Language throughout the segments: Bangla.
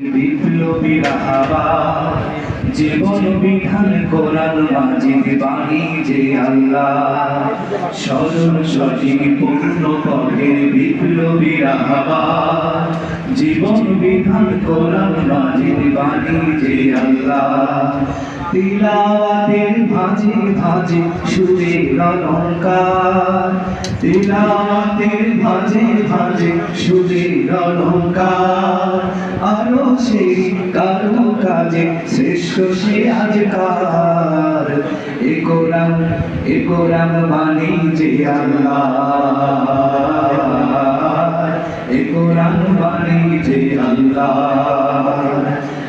বিপ্লবী রাহাবার জীবন বিধান কোরআন মাজিদ বাণী যে আল্লাহ সরল সঠিক পূর্ণ পথের বিপ্লবী রাহাবার জীবন বিধান কোরআন মাজিদ বাণী যে আল্লাহ তিলাওয়াতের ভাজে ভাজে সুরের অলংকার তিলাওয়াতের ভাজে ভাজে সুরের অলংকার আরো সেই কারো কাজে শ্রেষ্ঠ সে আজকার এ কোরআন বাণী যে আল্লাহ এ কোরআন বাণী যে আল্লাহ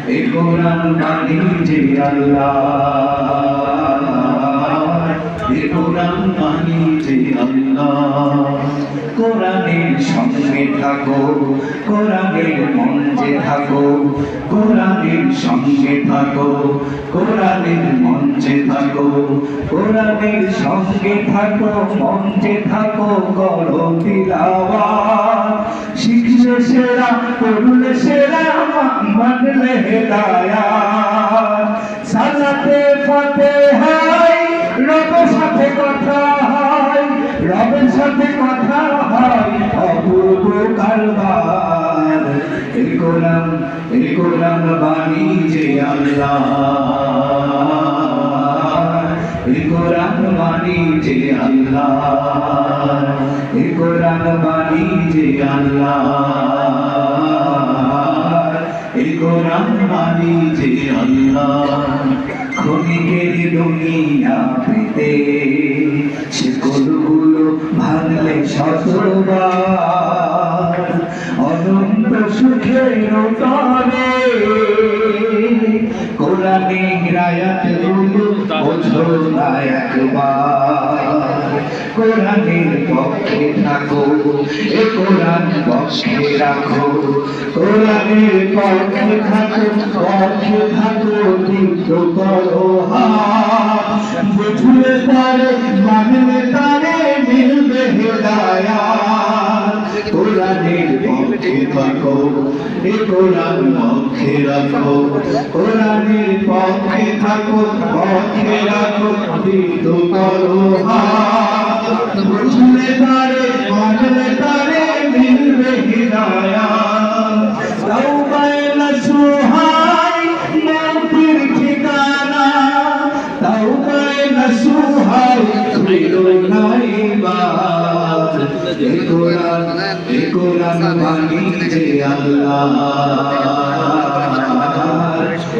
এ কোরআন বাণী যে আল্লাহ এ কোরআন বাণী যে আল্লাহ কোরআনের সঙ্গে থাকো কোরআনের মঞ্চে থাকো কোরআনের সঙ্গে থাকো কোরআনের মঞ্চে থাকো কোরআনের সঙ্গে থাকো মঞ্চে থাকো করো তিলাওয়াত শিখলে সেরা পড়লে সেরা মানলে হেদায়াত সালাতে ফাতিহায় রবের সাথে কথা হয় রবের সাথে কথা হয় অপূর্ব কারবার এ কোরআন বাণী যে আল্লাহ এ কোরআন বাণী যে আল্লাহ এ কোরআন বাণী যে আল্লাহ এ কোরআন বাণী যে আল্লাহ ক্ষণিকের দুনিয়া পেতে শিকলগুলো ভাঙলে শতবার অনন্ত সুখের তরে কোরআনের আয়াতগুলো বোঝো না একবার কোরআনের পক্ষে থাকো এ কোরআন পক্ষে রাখো কোরআনের পক্ষে থাকো দীপ্ত করো হাত বুঝলে তারে মানলে তারে মিলবে হেদায়াত কোরআনের পক্ষে থাকো এ কোরআন পক্ষে রাখো কোরআনের পক্ষে থাকো পক্ষে রাখো দীপ্ত করো হাত বুঝলে তারে মানলে তারে মিলবে হেদায়াত তাওবায়ে নসুহায় মৌতের ঠিকানা তাওবায়ে নসুহায় মিলো নাই বাত এ কোরআন বাণী যে আল্লাহ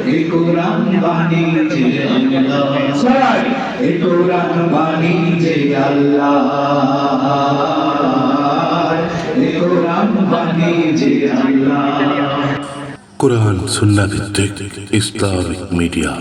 এ কোরআন বাণী যে আল্লাহ এ কোরআন বাণী যে আল্লাহ এ কোরআন বাণী যে আল্লাহ কোরআন সুন্নাহ ভিত্তিক ইসলামিক মিডিয়া।